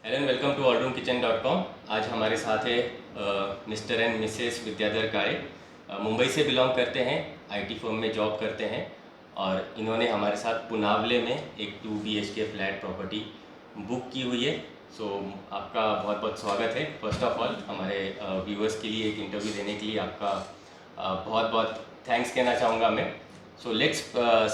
Hello and welcome to allroomkitchen.com। आज हमारे साथ है मिस्टर एंड मिसेस विद्याधर काळे। मुंबई से बिलोंग करते हैं, आईटी फर्म में जॉब करते हैं और इन्होंने हमारे साथ पुनावले में एक 2 BHK फ्लैट प्रॉपर्टी बुक की हुई है। सो आपका बहुत बहुत स्वागत है। फर्स्ट ऑफ ऑल हमारे व्यूअर्स के लिए एक इंटरव्यू देने के लिए आपका बहुत बहुत थैंक्स कहना चाहूँगा मैं। So let's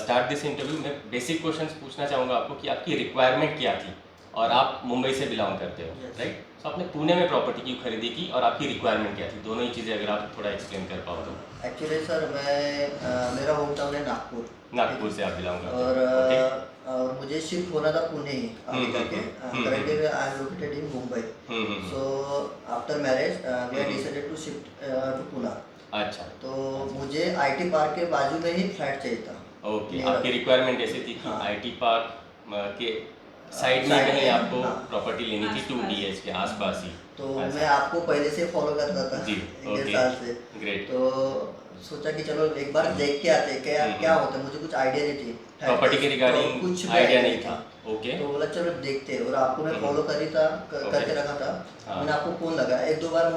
start this interview. मैं बेसिक क्वेश्चंस पूछना चाहूँगा आपको कि आपकी रिक्वायरमेंट क्या थी और आप मुंबई से बिलोंग करते हो, राइट? सो आपने पुणे में प्रॉपर्टी क्यों खरीदी की और आपकी रिक्वायरमेंट क्या थी? दोनों ही चीज़ें अगर आप थोड़ा एक्सप्लेन कर पाओ तो। एक्चुअली सर मेरा होम टाउन है नागपुर। नागपुर से आप बिलोंग करते और हो, ओके। और मुझे शिफ्ट होना था पुणे ही आगे जाके। Currently I am located in Mumbai. So after marriage we are decided to shift to Pune. अच्छा, तो मुझे आईटी पार्क के बाजू में ही फ्लैट चाहिए था। ओके। आपकी रिक्वायरमेंट ऐसी थी कि हाँ। आईटी पार्क के साइड में साइड कहीं में, आपको हाँ। प्रॉपर्टी लेनी थी 2 BHK आसपास ही। तो अच्छा। मैं आपको पहले से फॉलो करता था जी, 1.5 ओके। साल से। ग्रेट। तो सोचा कि चलो एक बार देख के आते क्या क्या होता है। मुझे कुछ आइडिया नहीं थी प्रॉपर्टी के तो रिगार्डिंग कुछ भी आइडिया idea नहीं था, ओके। तो बोला चलो देखते हैं। और आपको मैं फॉलो करी था करके रखा था। हाँ। मैंने आपको फोन लगाया, 1-2 बार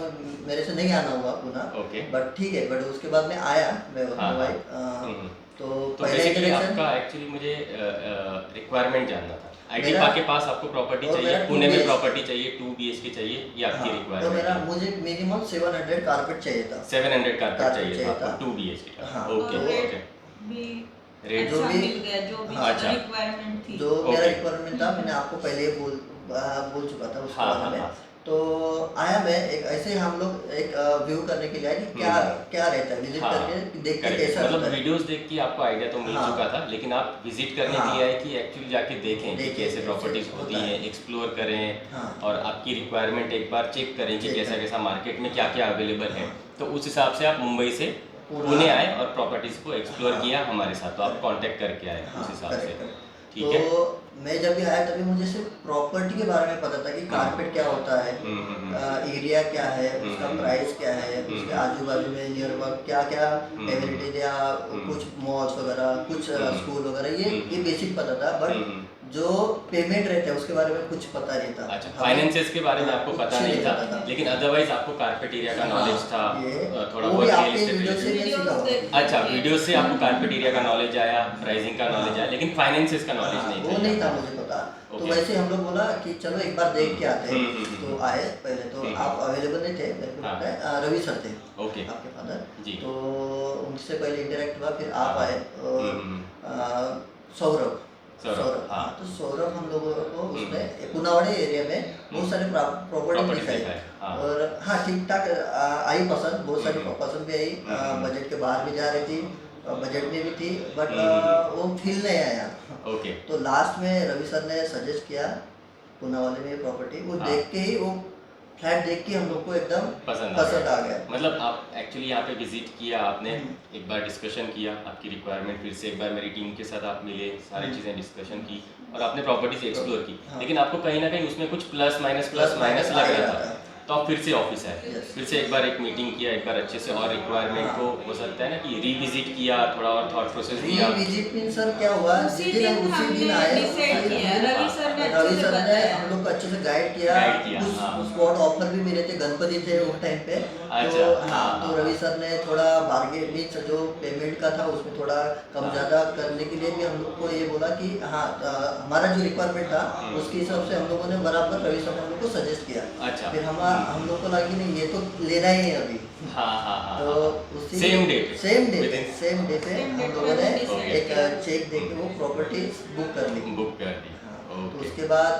मेरे से नहीं आना हुआ पुनः, ओके। बट ठीक है। बट उसके बाद में आया मैं हाँ, वाइफ। हम्म। तो तो पहले बेसिकली इंटरेक्शन आपका एक्चुअली मुझे रिक्वायरमेंट जानना था। आईटी मेरा- पार्क के पास आपको प्रॉपर्टी और चाहिए, मेरा पुणे 2 में BHK प्रॉपर्टी चाहिए, 2 BHK चाहिए, ये आपकी हाँ, तो रिक्वायरमेंट मेरा है। मुझे मिनिमम 700 कारपेट चाहिए था। 700 कारपेट कारपेट चाहिए था चाहिए आपको था। 2 BHK का, हाँ, ओके तो ओके। भी रेट जो अच्छा भी- मिल गया, जो भी हाँ, अच्छा। रिक्वायरमेंट थी। जो मेरा ओके। रिक्वायरमेंट था मैंने आपको पहले ही बोल चुका था उसके हाँ, बारे हाँ, में। हाँ। तो आया मैं एक ऐसे ही हम लोग एक व्यू करने के लिए आए कि क्या क्या रहता है, विजिट हाँ, करके देख के करेक्ट। कैसा मतलब रहता है। वीडियोस देख के आपको आइडिया तो मिल हाँ। चुका था, लेकिन आप विजिट करने हाँ। के लिए आए कि एक्चुअली जाके देखें कि देखें, कैसे कैसे प्रॉपर्टीज होता होती है। हैं, एक्सप्लोर करें हाँ। और आपकी रिक्वायरमेंट एक बार चेक करें कि चेक कैसा करें। कैसा मार्केट में क्या क्या अवेलेबल है। हाँ। तो उस हिसाब से आप मुंबई से पुणे आए और प्रॉपर्टीज को एक्सप्लोर हाँ। किया हमारे साथ, तो आप कांटेक्ट करके आए हाँ, उस हिसाब करेक्ट, से, करेक्ट। ठीक है। तो मैं जब भी आया तभी मुझे सिर्फ प्रॉपर्टी के बारे में पता था कि कारपेट क्या होता है, एरिया क्या है, उसका प्राइस क्या है, उसके आजू बाजू में नियर अबाउट क्या क्या एमिनिटीज या कुछ मॉल्स वगैरह, कुछ स्कूल वगैरह, ये बेसिक पता था। बट जो पेमेंट रहता है उसके बारे में कुछ पता नहीं था। अच्छा, फाइनेंसेस के बारे में आपको कुछ पता नहीं था, पता लेकिन अदरवाइज आपको कारपेट एरिया का नॉलेज था, थोड़ा वो भी बहुत आपके रियल एस्टेट वीडियो से रिलेटेड। मैं सीखा वीडियोस देख हुआ। अच्छा, वीडियो से आपको कारपेट एरिया का नॉलेज आया, प्राइसिंग का नॉलेज आया, लेकिन फाइनेंसेस का नॉलेज नहीं था। वो नहीं था मुझे पता। तो ओके। वैसे हम लोग बोला कि चलो एक बार देख के आते हैं। तो आए पहले तो हम्म। आप अवेलेबल नहीं थे, मेरे को हाँ। लगता है रवि सर थे ओके। आपके फादर जी। तो उनसे पहले इंटरेक्ट हुआ, फिर आप हाँ। आए और सौरभ सौरभ, हाँ। हाँ। तो सौरभ हम लोगों को उसमें पुनावाड़े एरिया में बहुत सारे प्रॉपर्टी Property दिखाई। दिखाए, हाँ। और हाँ, ठीक ठाक आई पसंद, बहुत सारी पसंद भी आई। बजट के बाहर भी जा रही थी, बजट में भी थी, बट वो फील नहीं आया। ओके। तो लास्ट में रवि सर ने सजेस्ट किया पुनावाले में प्रॉपर्टी, वो हाँ। देख के ही वो फ्लैट देख के हम लोग को एकदम पसंद आ गया। मतलब आप एक्चुअली यहाँ पे विजिट किया आपने, एक बार डिस्कशन किया आपकी रिक्वायरमेंट, फिर से एक बार मेरी टीम के साथ आप मिले, सारी चीज़ें डिस्कशन की और आपने प्रॉपर्टीज एक्सप्लोर की। हाँ। लेकिन आपको कहीं ना कहीं उसमें कुछ प्लस माइनस लग रहा था, तो आप फिर से ऑफिस आए, Yes. फिर से एक बार एक मीटिंग किया, एक बार अच्छे से और रिक्वायरमेंट को हो सकता है ना कि रिविजिट किया, थोड़ा और थॉट प्रोसेस किया। विजिट मीन सर क्या हुआ, उसी दिन हमने डिसाइड किया, रवि सर ने रवि अच्छे से सर ने बताया। हम लोग को अच्छे से गाइड किया। कुछ हाँ। स्पॉट ऑफर भी मिले थे, गणपति थे उस टाइम पे। अच्छा, तो हाँ, हाँ, हाँ। तो रवि सर ने थोड़ा बार्गेन मीन्स जो पेमेंट का था उसमें थोड़ा कम हाँ। ज़्यादा करने के लिए भी हम लोग को ये बोला कि हाँ, हमारा जो रिक्वायरमेंट था उसके हिसाब से हम लोगों ने बराबर रवि सर ने हम लोग को सजेस्ट किया। अच्छा। फिर हम लोग को लगा कि नहीं, ये तो लेना ही है अभी। हाँ हाँ हाँ। तो उसी सेम डे पे सेम डे Same day हम पे लोगों ने decide एक किया। चेक दे के वो प्रॉपर्टी बुक कर ली। बुक कर दी, हाँ, तो ओके। उसके बाद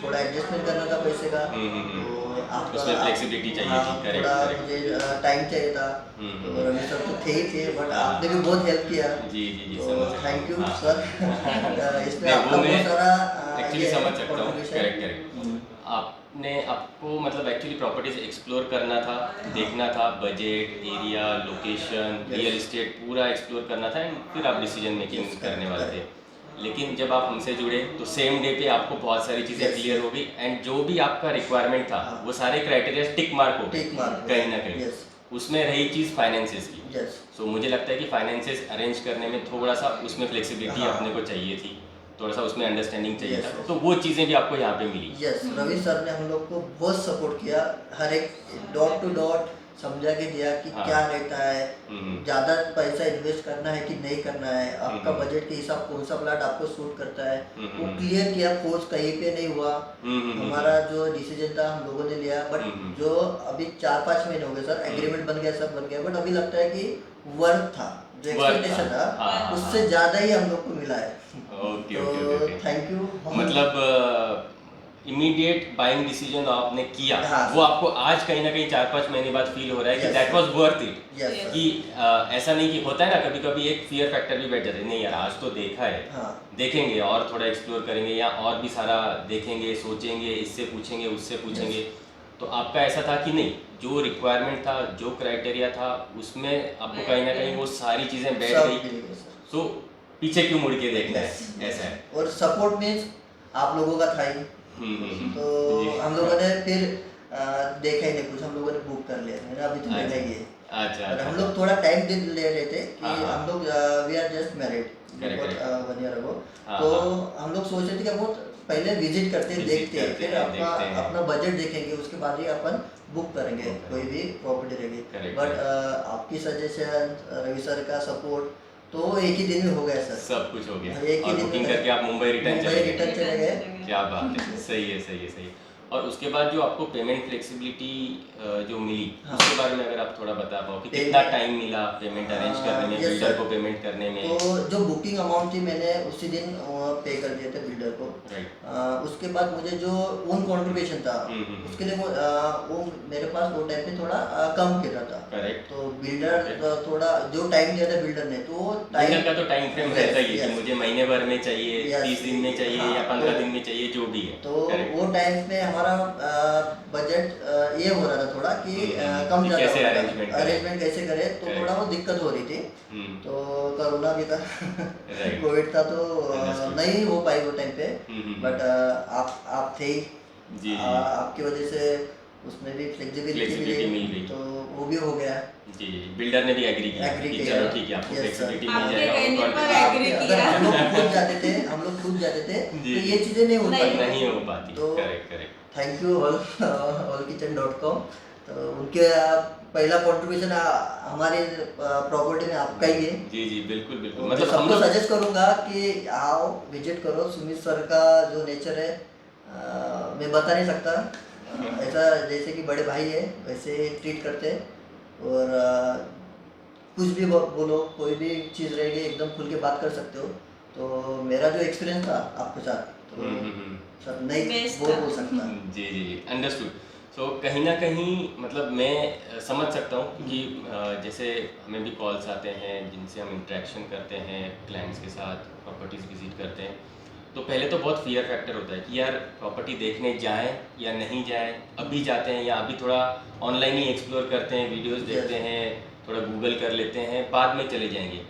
थोड़ा एडजस्टमेंट करना था पैसे का। तो आपका उसमें flexibility चाहिए हाँ, थी, correct, थोड़ा correct। मुझे टाइम चाहिए था। तो रवि सर तो थे ही थे, बट हाँ। आपने भी बहुत हेल्प किया। जी जी जी, तो समझ सकता हूँ। थैंक यू हाँ। सर। इसमें नहीं, आपका वो मैं बहुत सारा एक्चुअली ये समझ सकता हूँ, contribution। Correct correct. आपको मतलब एक्चुअली प्रॉपर्टीज एक्सप्लोर करना था, देखना था, budget, area, location, Yes. Real estate पूरा एक्सप्लोर करना था एंड फिर आप डिसीजन मेकिंग Yes, करने वाले थे। correct। लेकिन जब आप हमसे जुड़े तो सेम डे पे आपको बहुत सारी चीज़ें Yes. क्लियर हो गई एंड जो भी आपका रिक्वायरमेंट था हाँ। वो सारे क्राइटेरिया टिक मार्क हो गए टिक मार्क कहीं ना कहीं। यस उसमें रही चीज़ फाइनेंसेस की। यस सो मुझे लगता है कि फाइनेंसेस अरेंज करने में थोड़ा सा उसमें फ्लेक्सिबिलिटी हाँ। अपने को चाहिए थी। थोड़ा सा उसमें अंडरस्टैंडिंग चाहिए Yes, था, yes. तो वो चीज़ें भी आपको यहाँ पे मिली। यस, रवि सर ने हम लोग को बहुत सपोर्ट किया, हर एक डॉट टू डॉट समझा के दिया कि हाँ। क्या रहता है, ज़्यादा पैसा इन्वेस्ट करना है कि नहीं करना है, आपका बजट के हिसाब कौन सा प्लाट आपको सूट करता है, वो क्लियर किया। फोर्स कहीं पे नहीं हुआ, हमारा जो डिसीजन था हम लोगों ने लिया। बट जो अभी 4-5 महीने हो गए सर, एग्रीमेंट बन गया, सब बन गया, बट अभी लगता है कि वर्थ था, जो एक्सपेक्टेशन था हाँ। उससे ज़्यादा ही हम लोग को मिला है। ओके तो ओके ओके। Thank you. मतलब इमीडिएट बाइंग डिसीजन आपने किया, हाँ। वो आपको आज कहीं ना कहीं 4-5 महीने बाद फील हो रहा है कि Yes. That was worth it. Yes sir. कि ऐसा नहीं कि होता है ना, कभी कभी एक फियर फैक्टर भी बैठ जाता है, नहीं यार आज तो देखा है, हाँ। देखेंगे और थोड़ा एक्सप्लोर करेंगे या और भी सारा देखेंगे, सोचेंगे, इससे पूछेंगे, उससे पूछेंगे। तो आपका ऐसा था कि नहीं, जो रिक्वायरमेंट था, जो क्राइटेरिया था, उसमें आपको कहीं ना कहीं वो सारी चीज़ें बैठ सब गई, मिल गए सर। सो पीछे क्यों मुड़ के देखना Yes, है, ऐसा है। और सपोर्ट मीन्स आप लोगों का था ही। तो जी। हम लोगों ने फिर देखा ही नहीं कुछ, हम लोगों ने बुक कर लिया, मैंने अभी तो अच्छा। लेना ही है। अच्छा और हम अच्छा। लोग थोड़ा टाइम दे ले रहे थे कि हाँ, हाँ। हम लोग we are just married Correct, correct. 1 year ago. हाँ, तो हाँ। हम लोग सोच रहे थे कि हम लोग पहले विजिट करते Visit देखते हैं, करते फिर हैं, अपना देखते हैं। अपना बजट देखेंगे, उसके बाद ही अपन बुक करेंगे Book कोई भी प्रॉपर्टी रहेगी। Correct, बट आपकी सजेशन, रवि सर का सपोर्ट, तो एक ही दिन में हो गया सर। सब कुछ हो गया एक ही और दिन बुकिंग में करके आप मुंबई रिटर्न मुंबई चले गए। रिटर्न चले गए। क्या बात है, सही है सही है सही है। और उसके बाद जो आपको पेमेंट फ्लेक्सिबिलिटी जो मिली, हाँ। उसके बारे में अगर आप थोड़ा बता पाओ कि Payment- कितना टाइम मिला पेमेंट अरेंज करने में, yes, बिल्डर sir. को पेमेंट करने में। तो जो बुकिंग अमाउंट थी मैंने उसी दिन पे कर दिए थे बिल्डर को। राइट। उसके बाद मुझे जो ओन कॉन्ट्रीब्यूशन था, उसके लिए वो मेरे पास वो टाइम पे थोड़ा कम गिर रहा था। करेक्ट। तो बिल्डर थोड़ा जो टाइम दिया था बिल्डर ने, तो बिल्डर का तो टाइम फ्रेम रहता ही है कि Yes. मुझे महीने भर में चाहिए, Yes. 30 दिन में चाहिए हाँ, या 15 तो- दिन में चाहिए, जो भी है। तो Correct. वो टाइम पे हमारा बजट ये हो रहा था थोड़ा कि कम कि ज़्यादा कैसे हो रहा था। arrangement करें। अरेंजमेंट कैसे करें, तो Correct. थोड़ा वो दिक्कत हो रही थी। हम्म, तो कोरोना भी था, Right. कोविड था, तो Understood. नहीं हो पाई वो टाइम पे। हम्म। बट आप थे ही। जी आपकी वजह से उसमें भी फ्लेक्सिबिलिटी Flexibility मिल मिली, गई। तो वो भी हो गया। जी, बिल्डर ने भी एग्री किया Agree कि किया। चलो ठीक है, आपको Yes, sir. फ्लेक्सिबिलिटी मिल आपके जाएगा। कहने और पर confidence- agree अगर किया। हम लोग खुद जाते थे, हम लोग खुद जाते थे, जी, तो ये चीज़ें नहीं हो नहीं पाती। नहीं हो पाती। तो correct correct. Thank you allkitchen.com। तो उनके पहला कंट्रीब्यूशन हमारे प्रॉपर्टी में आपका ही है। जी जी बिल्कुल बिल्कुल। तो मतलब मैं हम सबको लोग सजेस्ट करूंगा कि आओ विजिट करो। सुमित सर का जो नेचर है, मैं बता नहीं सकता। ऐसा जैसे कि बड़े भाई है वैसे ट्रीट करते हैं। और कुछ भी बोलो, कोई भी चीज़ रहेगी एकदम खुल के बात कर सकते हो। तो मेरा जो एक्सपीरियंस था आपके साथ, तो सर नहीं Best बोल था। सकता। जी जी जी अंडरस्टूड। सो कहीं ना कहीं मतलब मैं समझ सकता हूँ, क्योंकि जैसे हमें भी कॉल्स आते हैं जिनसे हम इंटरेक्शन करते हैं क्लाइंट्स के साथ, प्रॉपर्टीज़ विजिट करते हैं, तो पहले तो बहुत फियर फैक्टर होता है कि यार प्रॉपर्टी देखने जाएं या नहीं जाएं, अभी जाते हैं या अभी थोड़ा ऑनलाइन ही एक्सप्लोर करते हैं, वीडियोस देखते हैं, थोड़ा गूगल कर लेते हैं, बाद में चले जाएंगे,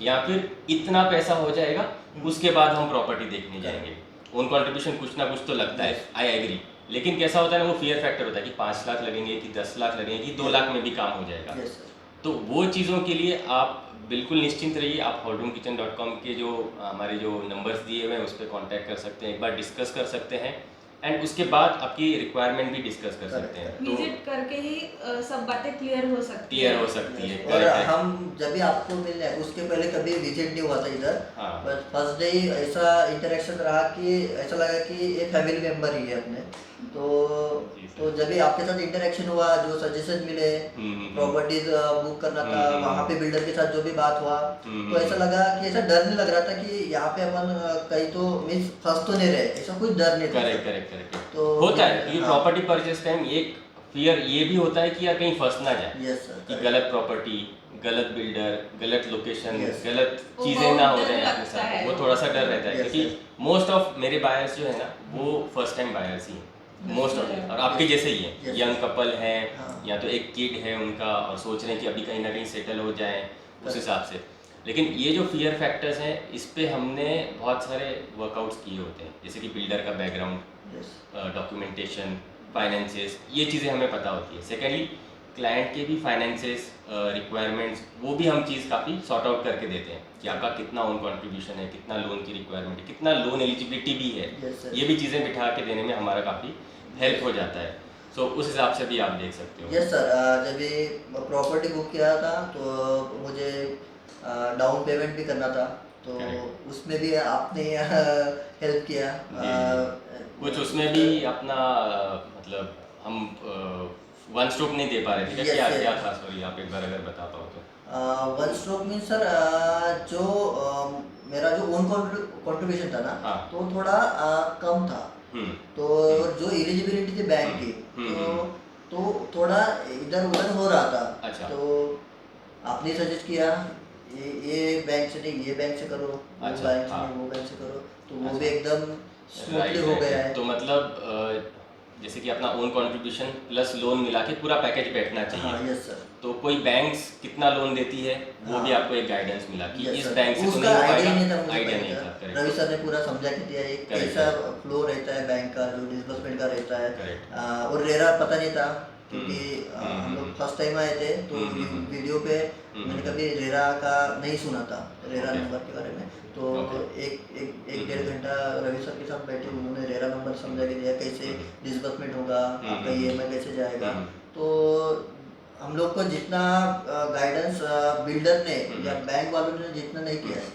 या फिर इतना पैसा हो जाएगा उसके बाद हम प्रॉपर्टी देखने जाएंगे। ओन कंट्रीब्यूशन कुछ ना कुछ तो लगता है, आई एग्री। लेकिन कैसा होता है ना, वो फियर फैक्टर होता है कि 5 लाख लगेंगे कि 10 लाख लगेंगे कि 2 लाख में भी काम हो जाएगा। Yes sir. तो वो चीज़ों के लिए आप बिल्कुल निश्चिंत रहिए। आप hotdroomkitchen.com के जो हमारे जो नंबर्स दिए हुए हैं उस पर कॉन्टैक्ट कर सकते हैं, एक बार डिस्कस कर सकते हैं, एंड उसके बाद आपकी रिक्वायरमेंट भी डिस्कस कर सकते हैं। तो विजिट करके ही सब बातें क्लियर हो सकती क्लियर हो सकती है। और correct है। हम जब भी आपको मिलने आए, उसके पहले कभी विजिट नहीं हुआ था इधर। हाँ। बस फर्स्ट डे ही ऐसा इंटरेक्शन रहा कि ऐसा लगा कि एक फैमिली मेंबर ही है अपने। तो जी सर। तो जब भी आपके साथ इंटरेक्शन हुआ, जो सजेशन मिले, प्रॉपर्टीज बुक करना था, वहाँ पे बिल्डर के साथ जो भी बात हुआ, तो ऐसा लगा कि ऐसा डर नहीं लग रहा था कि यहाँ पे अपन कहीं तो मीन्स फंस तो नहीं रहे, ऐसा कुछ डर नहीं था। Correct correct correct. तो होता है कि हाँ। प्रॉपर्टी परचेस टाइम एक फियर ये भी होता है कि यार कहीं फंस ना जाए, यस सर। कि गलत प्रॉपर्टी, गलत बिल्डर, गलत लोकेशन, Yes. गलत वो चीज़ें बहुत ना हो डर जाए अपने लगता साथ, है। वो थोड़ा सा डर रहता है। Yes, क्योंकि मोस्ट ऑफ मेरे बायर्स जो है ना वो फर्स्ट टाइम बायर्स ही हैं, मोस्ट ऑफ, और आपके जैसे ही हैं, Yes. यंग कपल हैं, हाँ। या तो एक किड है उनका और सोच रहे हैं कि अभी कहीं ना कहीं सेटल हो जाए उस हिसाब से। लेकिन ये जो फियर फैक्टर्स हैं, इस पे हमने बहुत सारे वर्कआउट्स किए होते हैं, जैसे कि बिल्डर का बैकग्राउंड, यस डॉक्यूमेंटेशन, फाइनेंसेस, ये चीज़ें हमें पता होती है। सेकेंडली क्लाइंट के भी फाइनेंसेस रिक्वायरमेंट्स वो भी हम चीज़ काफ़ी सॉर्ट आउट करके देते हैं कि आपका कितना ओन कंट्रीब्यूशन है, कितना लोन की रिक्वायरमेंट है, कितना लोन एलिजिबिलिटी भी है। Yes, sir. ये भी चीज़ें बिठा के देने में हमारा काफ़ी हेल्प हो जाता है। सो उस हिसाब से भी आप देख सकते हो। यस सर, जब ये प्रॉपर्टी बुक किया था तो मुझे डाउन पेमेंट भी करना था, तो Correct. उसमें भी आपने हेल्प किया। कुछ उसमें भी अपना मतलब हम वन स्ट्रोक नहीं दे पा रहे थे क्या? Yes, क्या yes. क्या था? सॉरी, आप एक बार अगर बता पाओ तो। वन स्ट्रोक मीन सर, जो मेरा जो ओन कंट्रीब्यूशन था ना, हाँ। तो थोड़ा कम था, तो जो एलिजिबिलिटी थी बैंक की, तो थोड़ा इधर उधर हो रहा था। अच्छा। तो आपने सजेस्ट किया ये बैंक से नहीं, ये बैंक से करो, वो अच्छा, बैंक से हाँ। नहीं, वो बैंक से करो, तो वो अच्छा। भी एकदम स्मूथली हो गया है। तो मतलब जैसे कि अपना ओन कंट्रीब्यूशन प्लस लोन मिला के पूरा पैकेज बैठना हाँ, चाहिए। Yes sir. तो कोई बैंक्स कितना लोन देती है वो भी हाँ। आपको एक गाइडेंस मिला कि Yes, इस sir. बैंक से तो उसका नहीं हो आइडिया पाएगा। नहीं था मुझे आइडिया बैंक नहीं का। था, करेक्ट। रवि सर ने पूरा समझा के दिया एक Correct, कैसा फ्लो रहता है बैंक का, जो डिसबर्समेंट का रहता है। Correct. और रेरा पता नहीं था, क्योंकि हम हम्म, लोग फर्स्ट टाइम आए थे, तो वीडियो पे मैंने कभी रेरा का नहीं सुना था, रेरा Okay. नंबर के बारे में। तो Okay. एक डेढ़ घंटा रवि सर के साथ बैठे, उन्होंने रेरा नंबर समझा के दिया, कैसे डिसबर्समेंट होगा, आपका EMI कैसे जाएगा। तो हम लोग को जितना गाइडेंस बिल्डर ने या बैंक वालों ने जितना नहीं किया है,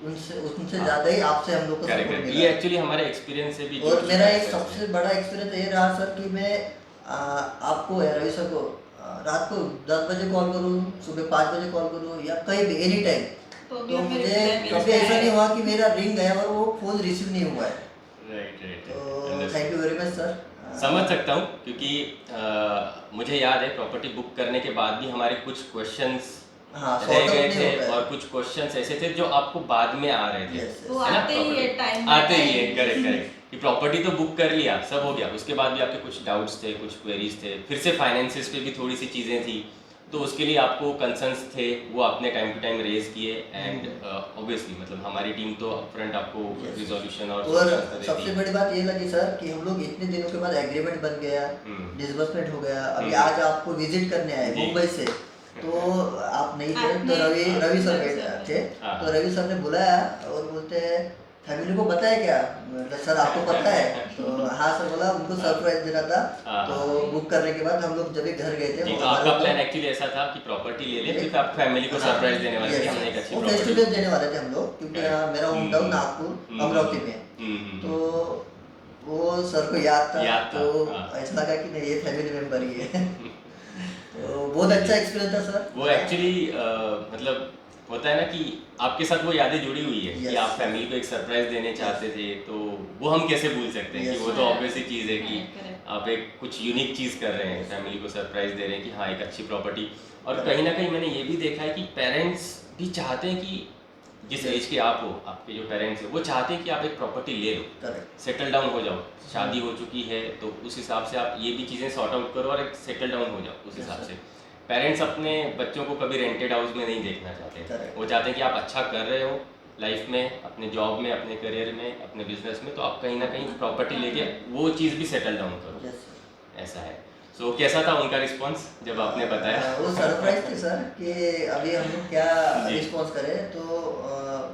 उनसे उनसे हाँ। ज़्यादा ही आपसे हम लोग को करेक्ट, सपोर्ट करेक्ट। मिला। ये एक्चुअली हमारे एक्सपीरियंस से भी जुड़ और चुका मेरा है एक सर। सबसे बड़ा एक्सपीरियंस ये रहा सर कि मैं आपको या रवि सर को रात को 10 बजे कॉल करूँ, सुबह 5 बजे कॉल करूँ, या कहीं भी एनी टाइम, तो भी तो हमें मुझे reply मिलता कभी ऐसा है। नहीं हुआ कि मेरा रिंग गया और वो फ़ोन रिसीव नहीं हुआ है। राइट, राइट, तो thank you very much sir. समझ सकता हूँ, क्योंकि मुझे याद है प्रॉपर्टी बुक करने के बाद भी हमारे कुछ क्वेश्चंस हाँ, रह sort out गए नहीं थे होता है। और कुछ क्वेश्चंस ऐसे थे जो आपको बाद में आ रहे थे। Yes, yes. वो है ना? आते ही है Property- टाइम आते ही है, करेक्ट, करेक्ट। कि प्रॉपर्टी तो बुक कर लिया, सब हो गया, उसके बाद भी आपके कुछ डाउट्स थे, कुछ क्वेरीज थे, फिर से फाइनेंसेस पे भी थोड़ी सी चीज़ें थी, तो उसके लिए आपको कंसर्न्स थे, वो आपने टाइम टू टाइम रेज किए, एंड ऑब्वियसली मतलब हमारी टीम तो अपफ्रंट आपको Yes. रिजोल्यूशन और और solutions तो देती सबसे है। बड़ी बात ये लगी सर कि हम लोग इतने दिनों के बाद एग्रीमेंट बन गया, डिसबर्समेंट हो गया, अभी आज आपको विजिट करने आए जी। मुंबई से, तो आप नहीं थे, तो आपने- रवि सर रवि बैठे सर थे, हाँ। तो रवि सर ने बुलाया और बोलते हैं फैमिली को पता है क्या? मतलब सर आपको पता है? तो हाँ सर बोला, उनको सरप्राइज देना था। हाँ। तो बुक करने के बाद हम लोग जब भी घर गए थे, जी, वो तो हमारे आपका को- प्लान एक्चुअली ऐसा था कि प्रॉपर्टी ले ले, फिर आप फैमिली को हाँ, सरप्राइज देने वाले थे कि yes, हमने एक अच्छी वो फेस टू प्रॉपर्टी। फेस देने वाले थे हम लोग, क्योंकि Correct. मेरा होम टाउन नागपुर अमरावती में, तो वो सर को याद था, याद था, तो हाँ। ऐसा लगा कि नहीं, ये फैमिली मेम्बर ही है। तो बहुत अच्छा एक्सपीरियंस था सर। वो एक्चुअली मतलब होता है ना कि आपके साथ वो यादें जुड़ी हुई है कि Yes. आप फैमिली को एक सरप्राइज देने चाहते थे, तो वो हम कैसे भूल सकते हैं कि Yes. वो तो ऑब्वियस ही चीज़ है कि Correct. आप एक कुछ यूनिक चीज़ कर रहे हैं, फैमिली को सरप्राइज दे रहे हैं कि हाँ एक अच्छी प्रॉपर्टी। और कहीं ना कहीं मैंने ये भी देखा है कि पेरेंट्स भी चाहते हैं कि जिस Yes. एज के आप हो, आपके जो पेरेंट्स हैं, वो चाहते हैं कि आप एक प्रॉपर्टी ले लो, करेक्ट। सेटल डाउन हो जाओ, शादी हो चुकी है तो उस हिसाब से आप ये भी चीज़ें सॉर्ट आउट करो और एक सेटल डाउन हो जाओ उस Yes, हिसाब sir. से। पेरेंट्स अपने बच्चों को कभी रेंटेड हाउस में नहीं देखना चाहते, Correct. वो चाहते हैं कि आप अच्छा कर रहे हो लाइफ में, अपने जॉब में, अपने करियर में, अपने बिजनेस में, तो आप कहीं ना कहीं प्रॉपर्टी लेके वो चीज़ भी सेटल डाउन करो। Yes, sir. ऐसा है। सो कैसा था उनका रिस्पॉन्स जब आपने बताया? वो सरप्राइज थे सर कि अभी हम लोग क्या जी। रिस्पॉन्स करें, तो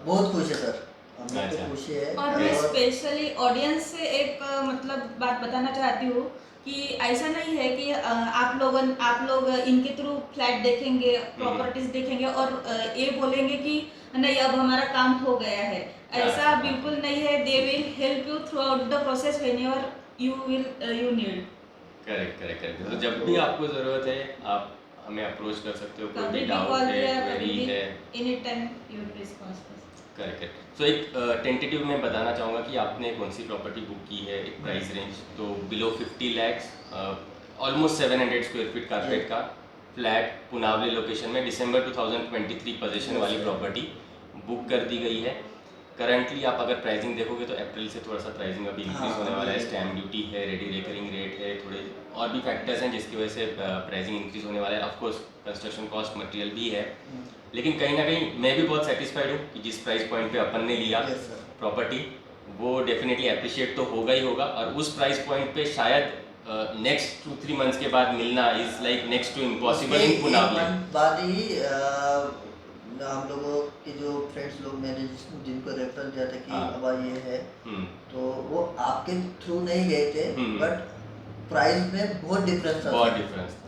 बहुत खुश है सर, हम लोग अच्छा। तो खुश है। और मैं Yes. स्पेशली ऑडियंस से एक मतलब बात बताना चाहती हूँ कि ऐसा नहीं है कि आप लोग इनके थ्रू फ्लैट देखेंगे, प्रॉपर्टीज देखेंगे और ये बोलेंगे कि नहीं अब हमारा काम हो गया है, ऐसा हाँ। बिल्कुल नहीं है। They will help you through out the process whenever you need. Correct, correct, correct. तो जब भी आपको ज़रूरत है आप हमें अप्रोच कर सकते हो, कोई कभी भी भी डाउट कॉल है, किया, कभी क्वेरी भी है। Any time you will response. Correct, correct. So एक टेंटेटिव में बताना चाहूँगा कि आपने कौन सी प्रॉपर्टी बुक की है, एक प्राइस रेंज तो below 50 lakhs, almost 700 square feet carpet का फ्लैट पुनावली लोकेशन में दिसंबर 2023 पोजीशन वाली प्रॉपर्टी बुक कर दी गई है। करंटली आप अगर प्राइसिंग देखोगे तो अप्रैल से थोड़ा सा प्राइसिंग अभी इंक्रीज होने वाला है, स्टैम्प ड्यूटी है, रेडी रेकरिंग रेट है, थोड़े और भी फैक्टर्स हैं जिसकी वजह से प्राइसिंग इंक्रीज होने वाला है। ऑफकोर्स कंस्ट्रक्शन कॉस्ट मटेरियल भी है, लेकिन कहीं ना कहीं मैं भी बहुत सेटिस्फाइड हूँ कि जिस प्राइस पॉइंट पे अपन ने लिया Yes, sir. प्रॉपर्टी, वो डेफिनेटली अप्रिशिएट तो होगा ही होगा, और उस प्राइस पॉइंट पे शायद नेक्स्ट 2-3 मंथ्स के बाद मिलना is like next to impossible in एक पुनावली। मंथ बाद ही हम लोगों के जो फ्रेंड्स लोग मैंने जिनको रेफर दिया था कि हाँ। अब ये है, हम्म, तो वो आपके थ्रू नहीं गए थे, बट प्राइस में बहुत डिफरेंस था। बहुत डिफरेंस था।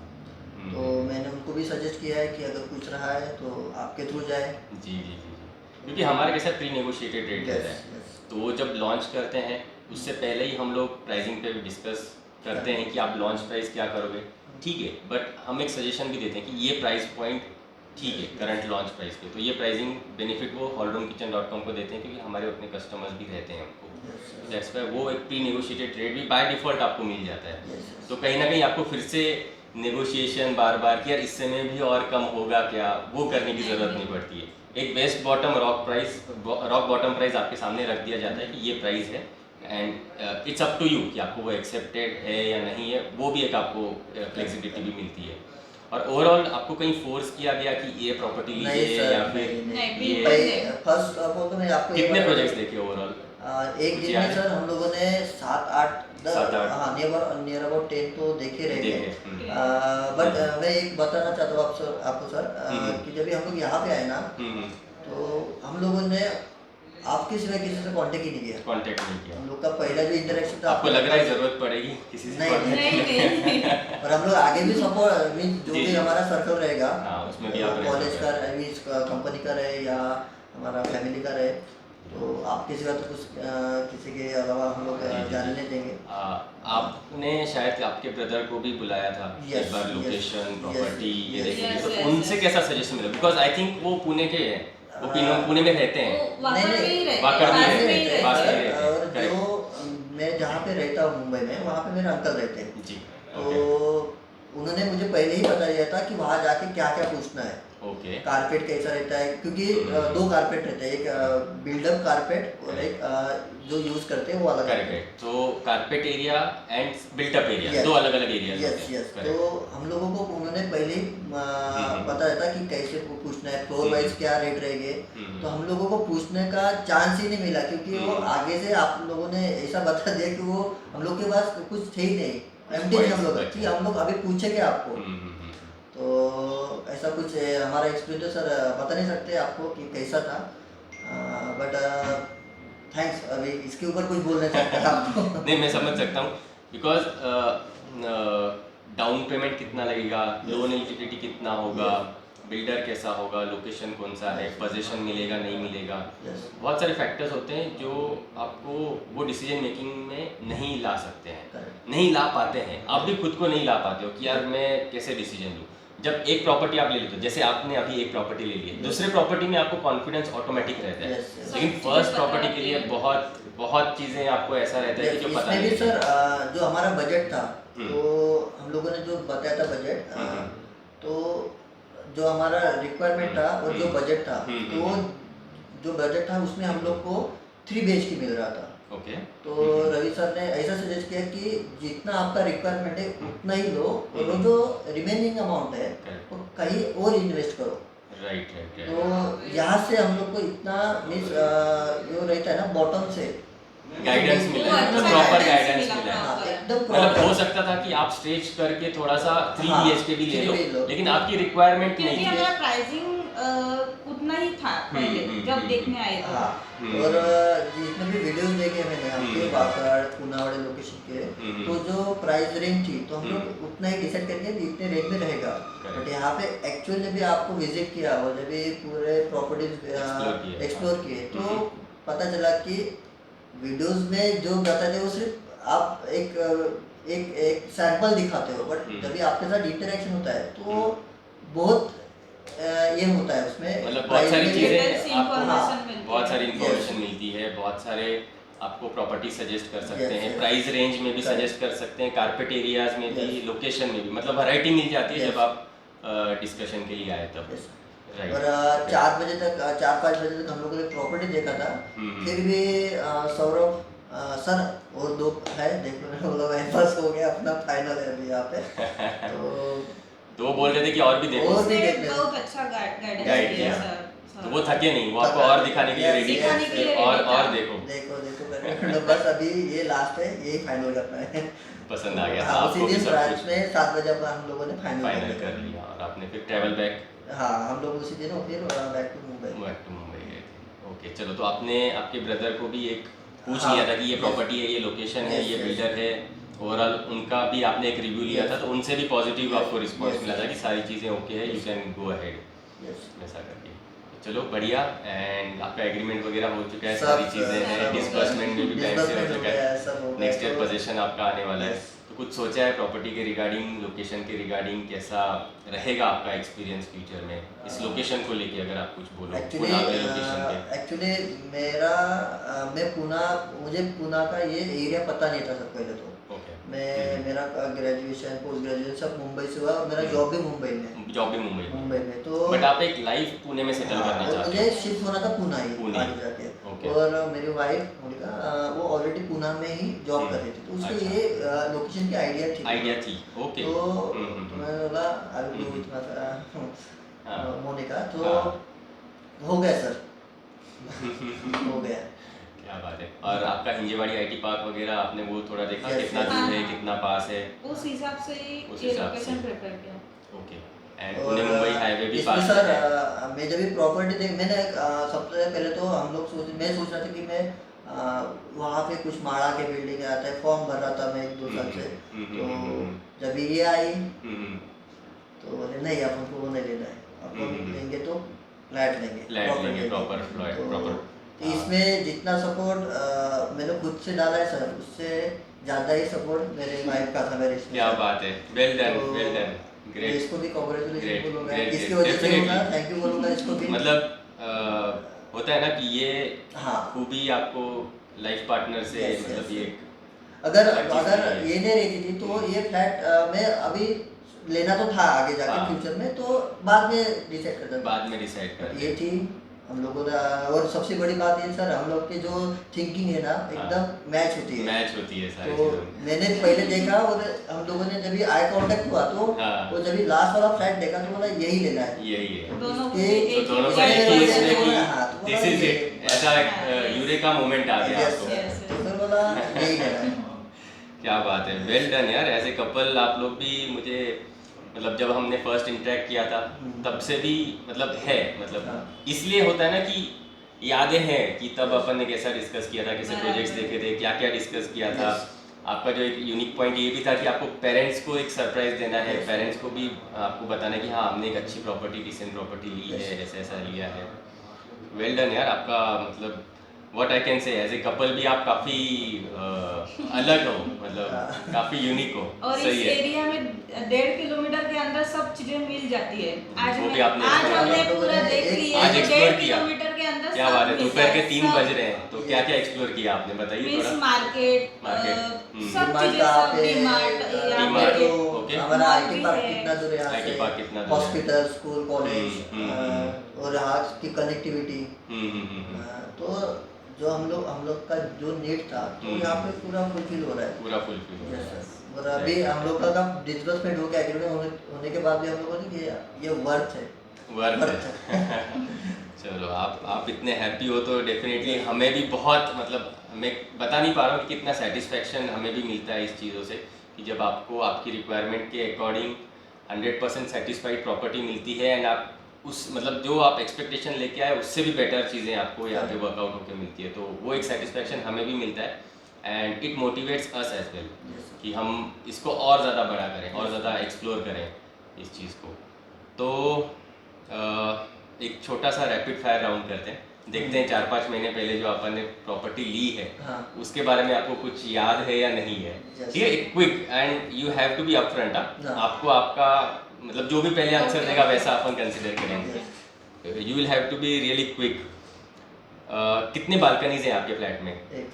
तो मैंने उनको भी सजेस्ट किया है कि अगर कुछ रहा है तो आपके थ्रू जाए। जी जी जी जी, क्योंकि हमारे कैसा प्री नेगोशिएटेड रेट रहता है, यस। तो वो जब लॉन्च करते हैं उससे पहले ही हम लोग प्राइसिंग पे भी डिस्कस करते हैं कि आप लॉन्च प्राइस क्या करोगे, ठीक है, बट हम एक सजेशन भी देते हैं कि ये प्राइस पॉइंट ठीक है करंट लॉन्च प्राइस पे, तो ये प्राइसिंग बेनिफिट वो hallroomkitchen.com को देते हैं क्योंकि हमारे अपने कस्टमर्स भी रहते हैं हमको, दैट्स वाई वो एक प्री नेगोशिएटेड रेट भी बाय डिफ़ॉल्ट आपको मिल जाता है। तो कहीं ना कहीं आपको फिर से नेगोशिएशन बार बार कि यार इससे में भी और कम होगा क्या, वो करने की ज़रूरत नहीं पड़ती है। एक best bottom rock bottom price आपके सामने रख दिया जाता है कि ये प्राइस है, and it's up to you कि आपको वो एक्सेप्टेड है या नहीं है, वो भी एक आपको फ्लेक्सिबिलिटी भी मिलती है। और ओवरऑल आपको कहीं फोर्स किया गया कि ये प्रॉपर्टी नहीं लीजिए सर, या फिर नहीं, ये बिल्कुल फर्स्ट ऑफ ऑल तो मैं आपको ये कितने बता- प्रोजेक्ट्स देखे ओवरऑल? एक कुछ दिन याद में है? सर हम लोगों ने 7-8 7-8 हाँ नियर अबाउट 10 तो देखे रहे देखे। थे। बट मैं एक बताना चाहता हूँ आपको सर, कि जब भी हम लोग यहाँ पे आए ना, तो हम लोगों ने आपके सिवाय किसी से कांटेक्ट ही नहीं किया। कांटेक्ट नहीं किया। हम लोग का पहला जो इंटरेक्शन था आपको लग रहा है ज़रूरत पड़ेगी किसी से नहीं, contact नहीं करने? नहीं और हम लोग आगे भी सपोर्ट मीन जो जी, भी जी। हमारा सर्कल रहेगा, हाँ, उसमें भी आप रह कॉलेज सकते का मीन कंपनी का रहे या हमारा फैमिली का रहे, तो आपके सिवा तो कुछ किसी के अलावा हम लोग जी, जी, जाने जी। नहीं देंगे। आपने शायद आपके ब्रदर को भी बुलाया था Yes, एक बार yes, लोकेशन yes, प्रॉपर्टी ये yes, देखने के लिए, yes, तो yes, उनसे yes. कैसा सजेशन मिला? बिकॉज आई थिंक वो पुणे के हैं, वो पुणे में रहते हैं। वो वाकड़ में ही रहते हैं, वाकड़ में पास ही में ही रहते हैं, पास में ही रहते हैं। रहते हैं, और correct. जो मैं जहाँ पे रहता हूँ मुंबई में, वहाँ पे मेरे अंकल रहते हैं, जी, तो उन्होंने मुझे पहले ही बता दिया था कि वहाँ जाके क्या क्या पूछना है, ओके, कारपेट कैसा रहता है, क्योंकि दो कारपेट रहते हैं, एक बिल्डअप कारपेट और एक जो यूज करते हैं वो अलग करेक्ट रहते है। हैं। तो carpet area and built up area Yes. दो अलग अलग एरियाज यस होते हैं, यस, correct. तो हम लोगों को उन्होंने पहले ही बता दिया था कि कैसे पूछना है, फ्लोर वाइज क्या रेट रहेंगे, तो हम लोगों को पूछने का चांस ही नहीं मिला, क्योंकि वो आगे से आप लोगों ने ऐसा बता दिया कि वो हम लोग के पास कुछ थे ही नहीं, एम्प्टी नहीं हम लोग, कि हम लोग अभी पूछेंगे आपको। तो ऐसा कुछ हमारा एक्सपीरियंस सर बता नहीं सकते आपको कि कैसा था, बट थैंक्स, अभी इसके ऊपर कुछ बोलना चाहता था आपको। नहीं, मैं समझ सकता हूँ, बिकॉज डाउन पेमेंट कितना लगेगा, लोन एलिजिबिलिटी कितना होगा, बिल्डर कैसा होगा, लोकेशन कौन सा है, पोजीशन मिलेगा नहीं मिलेगा, Yes. बहुत सारे फैक्टर्स होते हैं जो आपको वो डिसीजन मेकिंग में नहीं ला सकते हैं, Correct. नहीं ला पाते हैं, आप भी खुद को नहीं ला पाते हो कि यार मैं कैसे डिसीजन लूँ। जब एक प्रॉपर्टी आप ले लेते हो, जैसे आपने अभी एक प्रॉपर्टी ले ली है, दूसरे प्रॉपर्टी में आपको कॉन्फिडेंस ऑटोमेटिक रहता है, Yes, yes. लेकिन सब फर्स्ट चीज़ें प्रॉपर्टी पता के लिए रहती है। बहुत बहुत चीज़ें आपको ऐसा रहता है कि जो पता इसमें भी नहीं सर रहती। जो हमारा बजट था, तो हम लोगों ने जो बताया था बजट, हम्म। तो जो हमारा रिक्वायरमेंट था और जो बजट था, तो जो बजट था उसमें हम लोग को 3 BHK मिल रहा था। ओके, तो रवि सर ने ऐसा सजेस्ट किया कि जितना आपका रिक्वायरमेंट है उतना ही लो, और वो जो रिमेनिंग अमाउंट है Correct. वो कहीं और इन्वेस्ट करो। राइट राइट तो राइट, यहाँ से हम लोग को इतना मीन्स जो रहता है ना बॉटम से गाइडेंस वो मिला है, अच्छा मतलब प्रॉपर guidance गाइडेंस मिला, मिला है। हाँ, proper. एकदम मतलब हो proper। सकता था कि आप स्ट्रेच करके थोड़ा सा 3 हाँ, BHK भी ले 3 भी लो। लो, लेकिन आपकी रिक्वायरमेंट क्योंकि नहीं थी। हमारा प्राइसिंग उतना ही था पहले जब देखने आए तो। हाँ, और जितने भी वीडियोस देखे मैंने आपके वाकड़ पुनावाड़े लोकेशन के, तो जो प्राइस रेंज थी तो हम लोग उतना ही डिसाइड करके कि इतने रेंज में रहेगा, बट यहाँ पे एक्चुअल जब भी आपको विजिट किया और जब भी पूरे प्रॉपर्टीज एक्सप्लोर किए, तो पता चला कि वीडियोस में जो बताते हैं वो सिर्फ आप एक सैंपल दिखाते हो, बट जब भी आपके साथ इंटरेक्शन होता है तो बहुत ये होता है उसमें, मतलब बहुत सारी प्राइस में चीज़ें Details आपको, information हाँ, मिलती बहुत है। सारी Yes. इन्फॉर्मेशन मिलती है, बहुत सारे आपको प्रॉपर्टी सजेस्ट कर सकते Yes, हैं, yes. प्राइस रेंज में भी Correct. सजेस्ट कर सकते हैं, कारपेट एरियाज में भी, Yes. लोकेशन में भी, मतलब वैरायटी मिल जाती है Yes. जब आप डिस्कशन के लिए आए तब। Yes. राइट, और 4-5 बजे तक हम लोगों ने प्रॉपर्टी देखा था, फिर भी सौरभ सर और 2 है, देख लो वो लोग बस हो गया, अपना फाइनल है अभी यहाँ पे, तो 2 बोल रहे थे कि और भी देखो, और भी उसने देखने बहुत अच्छा गाइडेंस Guide दिया किया। सर। तो वो थके नहीं, वो आपको और दिखाने के लिए Yes, रेडी yes, दिखाने के लिए और ready था। देखो। देखो करके तो बस अभी ये लास्ट है, यही फाइनल करना है। पसंद आ गया, हाँ, हाँ, उसी आपको भी दिन सब रात कुछ में 7 बजे हम लोगों ने फाइनल फाइनल कर लिया और आपने फिर ट्रैवल बैक हाँ, हम लोग उसी दिन फिर बैक टू मुंबई। मुंबई गए थे। ओके, चलो, तो आपने आपके ब्रदर को भी एक पूछ हाँ, लिया था कि ये yes, प्रॉपर्टी है, ये लोकेशन है, yes, ये yes, बिल्डर है, ओवरऑल उनका भी आपने एक रिव्यू लिया था, Yes. तो उनसे भी पॉजिटिव Yes, आपको रिस्पॉन्स yes, मिला था yes. कि सारी चीज़ें ओके है, you Yes. Can go ahead, yes. ऐसा करके। चलो बढ़िया, एंड आपका एग्रीमेंट वगैरह हो चुका है, सब, सारी चीज़ें सब हैं, हो गया। डिस्बर्समेंट में भी टाइम से हो Disbursement हो चुका गया है, है, सब हो गया, नेक्स्ट ईयर तो- पोजीशन आपका आने वाला है, Yes. तो कुछ सोचा है प्रॉपर्टी के रिगार्डिंग, लोकेशन के रिगार्डिंग, कैसा रहेगा आपका एक्सपीरियंस फ्यूचर में इस लोकेशन को लेके, अगर आप कुछ बोलो पुणे लोकेशन के। एक्चुअली मेरा मुझे पुणे का ये एरिया पता नहीं था सब पहले तो। ओके, मेरा ग्रेजुएशन पोस्ट ग्रेजुएशन सब मुंबई से हुआ और मेरा जॉब भी मुंबई में। जॉब भी मुंबई में तो बट आप एक लाइफ पुणे में सेटल करना और चाहते मुझे हो। शिफ्ट होना था पुणे ही पुणे। आगे जाके। ओके। और मेरी वाइफ मोनिका वो ऑलरेडी पुणे में ही जॉब कर रही थी, तो उसको अच्छा। ये लोकेशन की आइडिया थी। ओके। तो मैं बोला आई विल डू विथ हाँ। मोनिका, तो हाँ। हो गया सर। हो गया। क्या बात है। और आपका हिंजेवाड़ी आईटी पार्क वगैरह आपने वो थोड़ा देखा, Yes, कितना yes. दूर है, हाँ। कितना पास है? उस हिसाब से ही उस ये हिसाब लोकेशन से। प्रेफर किया। Okay, and Pune Mumbai highway भी इसमें पास सर है। मैं जब भी प्रॉपर्टी देख मैंने सबसे पहले तो मैं सोच रहा था कि मैं वहाँ पे कुछ माड़ा के बिल्डिंग आता है, फॉर्म भर रहा था मैं 1-2 साल से। तो जब ये आई तो बोले नहीं, अपन को वो नहीं लेना है, अपन लेंगे तो फ्लैट लेंगे, फ्लैट लेंगे, प्रॉपर फ्लैट, तो प्रॉपर। इसमें जितना सपोर्ट मैंने खुद से डाला है सर, उससे ज़्यादा ही सपोर्ट मेरे वाइफ का था मेरे इसमें। क्या बात है, वेल डन, तो वेल डन, मैं ग्रेट। इसको भी कांग्रेचुलेशन Great, बोलूँगा, great, इसकी great, वजह से definitely. होगा, थैंक यू बोलूँगा इसको भी। मतलब होता है ना कि ये हाँ। खूबी आपको लाइफ पार्टनर से Yes, मतलब yes, ये yes. अगर अच्छी चीज़ अगर है। ये नहीं रहती थी तो ये फ्लैट मैं अभी लेना तो था आगे जाके हाँ। फ्यूचर में, तो बाद में डिसाइड करता था। बाद में डिसाइड कर ये थी हम लोगों का। और सबसे बड़ी बात ये सर, हम लोग की जो थिंकिंग है ना एकदम मैच होती है। मैच होती है सारी तो चीज़ों में। मैंने पहले देखा और हम लोगों ने जब आई कांटेक्ट हुआ तो हाँ। वो जब लास्ट वाला फ्लैट देखा तो बोला यही लेना है। यही है, दोनों को ये- एक तो दोनों ही का एक ही जगह इसमें कि हाँ, तो दिस बोला इज ये- इट, ऐसा यूरेका मोमेंट आ गया Yes, आपको। yes. तो फिर बोला यही लेना है। क्या बात है, वेल डन यार। एज ए कपल आप लोग भी, मुझे मतलब जब हमने फर्स्ट इंटरेक्ट किया था तब से भी मतलब है, मतलब हाँ। इसलिए होता है ना कि यादें हैं कि तब अपन ने कैसा डिस्कस किया था, कैसे बराबर। प्रोजेक्ट्स देखे थे, क्या क्या डिस्कस किया था। Yes. आपका जो एक यूनिक पॉइंट ये भी था कि आपको पेरेंट्स को एक सरप्राइज देना है, Yes. पेरेंट्स को भी आपको बताना है कि हाँ हमने एक अच्छी प्रॉपर्टी, डिसेंट प्रॉपर्टी ली है, Yes. ऐसा ऐसा लिया है। वेल डन यार आपका, मतलब what I can say, as a couple भी आप काफ़ी अलग हो, मतलब काफ़ी यूनिक हो। और इस सही है। एरिया में 1.5 किलोमीटर के अंदर सब चीजें मिल जाती है। आज वो भी मैं आपने आज explore हमने किया। पूरा देख लिया आज कि explore 1.5 किया। किलोमीटर के अंदर क्या सब बात है, मिल दोपहर के जाए, 3 सब। बज रहे हैं, तो क्या क्या एक्सप्लोर किया आपने, बताइए मीन्स थोड़ा। मार्केट मार्केट, सब डीमार्ट चीजें, कहाँ सब पे, डीमार्ट डीमार्ट, यहाँ तो ओके। हमारा मॉल आईटी भी पार्क है। कितना दूर है यहाँ IT से, पार्क कितना दूर है? हॉस्पिटल, स्कूल, कॉलेज हम्म। और यहाँ की कनेक्टिविटी। हम्म। तो जो हम लोग का जो नीड था तो यहाँ पे पूरा फुलफिल हो रहा है। पूरा फुलफिल हो Yes, रहा है। sir. और अभी हम लोग का डिस्बर्समेंट हो गया एग्रीमेंट होने के बाद भी हम लोगों ने ये वर्थ है। वर्थ है। चलो, आप इतने हैप्पी हो तो डेफिनेटली हमें भी बहुत, मतलब मैं बता नहीं पा रहा हूँ कि कितना सेटिस्फेक्शन हमें भी मिलता है इस चीज़ों से, कि जब आपको आपकी रिक्वायरमेंट के अकॉर्डिंग 100% सेटिस्फाइड प्रॉपर्टी मिलती है, एंड आप उस मतलब जो आप एक्सपेक्टेशन लेके आए उससे भी बेटर चीज़ें आपको यहाँ पे वर्कआउट होकर मिलती है, तो वो एक सेटिस्फेक्शन हमें भी मिलता है। And it motivates us as well Yes, sir. कि हम इसको और ज़्यादा बड़ा करें और ज़्यादा एक्सप्लोर करें इस चीज़ को। तो एक छोटा सा रैपिड फायर राउंड करते हैं, देखते हैं 4-5 महीने पहले जो अपन ने प्रॉपर्टी ली है हाँ। उसके बारे में आपको कुछ याद है या नहीं है। Yes. ठीक है, quick and you have to be upfront. हाँ। आपको आपका मतलब जो भी पहले आंसर Okay. देगा वैसा अपन कंसिडर करेंगे। You will have to be really quick. कितने बालकनीज हैं आपके फ्लैट में? एक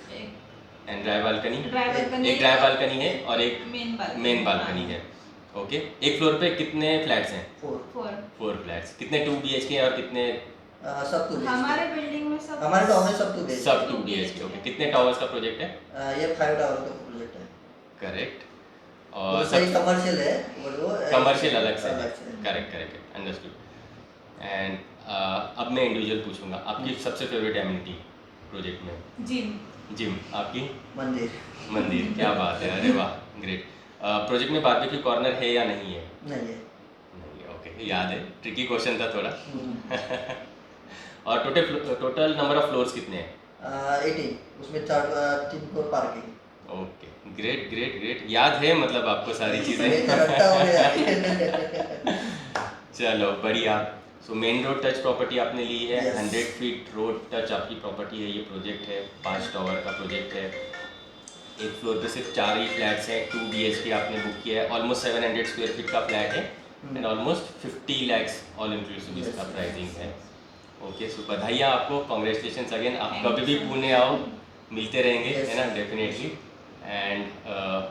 and dry balcony? Dry balcony, एक ड्राई बालकनी है और एक मेन मेन बालकनी है। ओके, एक फ्लोर पे कितने फ्लैट्स हैं? 4 4 फ्लैट्स। कितने 2 BHK हैं और कितने? सब 2 हमारे बिल्डिंग में सब हमारे टाउन में सब 2 BHK। सब 2 BHK। ओके, कितने टावर्स का प्रोजेक्ट है? ये 5 टावर का प्रोजेक्ट है। करेक्ट। वो और सही कमर्शियल है वो कमर्शियल अलग से है। अलग से। Correct, understood. एंड अब मैं इंडिविजुअल पूछूंगा, आपकी सबसे फेवरेट एमिनिटी प्रोजेक्ट में? जिम। जिम, आपकी? मंदिर। मंदिर, क्या बात है, अरे वाह, ग्रेट। प्रोजेक्ट में बारबेक्यू कॉर्नर है या नहीं है? नहीं है। नहीं है, ओके, याद है, ट्रिकी क्वेश्चन था थोड़ा। हम्म। और टोटल नंबर ऑफ फ्लोर्स कितने हैं? 18, उसमें 3 floor parking. Okay, great great great, याद है मतलब आपको सारी ये चीज़ें। तो रट्टा हो गया। चलो बढ़िया। So main road touch property आपने ली है, Yes. 100 फीट रोड टच आपकी प्रॉपर्टी है, ये प्रोजेक्ट है, 5 टावर का प्रोजेक्ट है, एक फ्लोर पे सिर्फ 4 ही फ्लैट्स हैं, 2 BHK आपने बुक किया है, ऑलमोस्ट 700 स्क्वायर फीट का फ्लैट है and almost 50 lakhs all inclusive इसका प्राइसिंग है। ओके, सो बधाइयाँ आपको, कॉन्ग्रेचुलेशन अगेन। आप Thank कभी भी you. पुणे आओ, मिलते रहेंगे, Yes. है ना, डेफिनेटली। एंड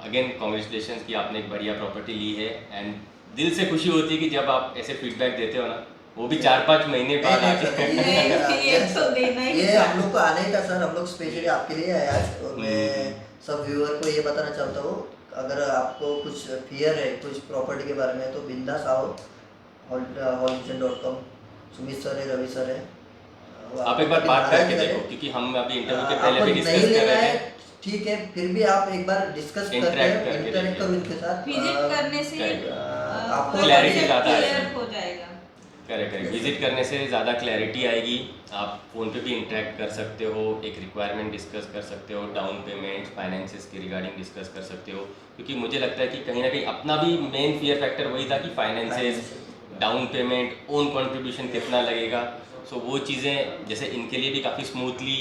अगेन कॉन्ग्रेचुलेशन कि आपने एक बढ़िया प्रॉपर्टी ली है एंड दिल से खुशी होती है कि जब आप ऐसे फीडबैक देते हो ना, वो भी 4-5 महीने बाद आके। ये तो देना ही ये था। हम लोग को आना ही था सर, हम लोग स्पेशली आपके लिए आए आज। और मैं सब व्यूअर को ये बताना चाहता हूँ, अगर आपको कुछ फियर है कुछ प्रॉपर्टी के बारे में तो बिंदास आओ। hallvision.com, सुमित सर है, रवि सर है। आप एक बार बात करके देखो, क्योंकि हम अभी इंटरव्यू के पहले भी डिस्कस कर रहे थे। ठीक है, फिर भी आप एक बार डिस्कस करके इंटरेक्ट करो इनके साथ। विजिट करने से आपको क्लैरिटी ज़्यादा आएगी। क्लियर हो जाएगा। करेक्ट करेक्ट, विजिट करने से ज़्यादा क्लैरिटी आएगी, आप फ़ोन पे भी इंटरेक्ट कर सकते हो, एक रिक्वायरमेंट डिस्कस कर सकते हो, डाउन पेमेंट फाइनेंसेस के रिगार्डिंग डिस्कस कर सकते हो, क्योंकि मुझे लगता है कि कहीं ना कहीं अपना भी मेन फियर फैक्टर वही था कि finances, down payment, own contribution कितना लगेगा। सो वो चीज़ें जैसे इनके लिए भी काफ़ी स्मूथली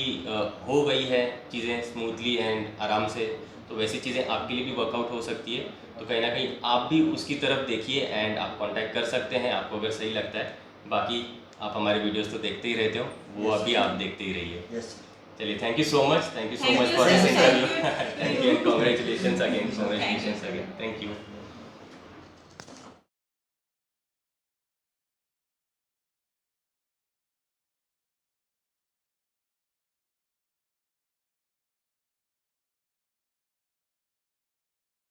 हो गई है, चीज़ें स्मूथली एंड आराम से, तो वैसी चीज़ें आपके लिए भी वर्कआउट हो सकती है। तो कहीं ना कहीं आप भी उसकी तरफ देखिए एंड आप कांटेक्ट कर सकते हैं आपको अगर सही लगता है। बाकी आप हमारे वीडियोस तो देखते ही रहते हो, वो अभी आप देखते ही रहिए। यस। चलिए, thank you so much, Thank for you, this sir. Interview. Thank you. Thank you and congratulation again, thank you.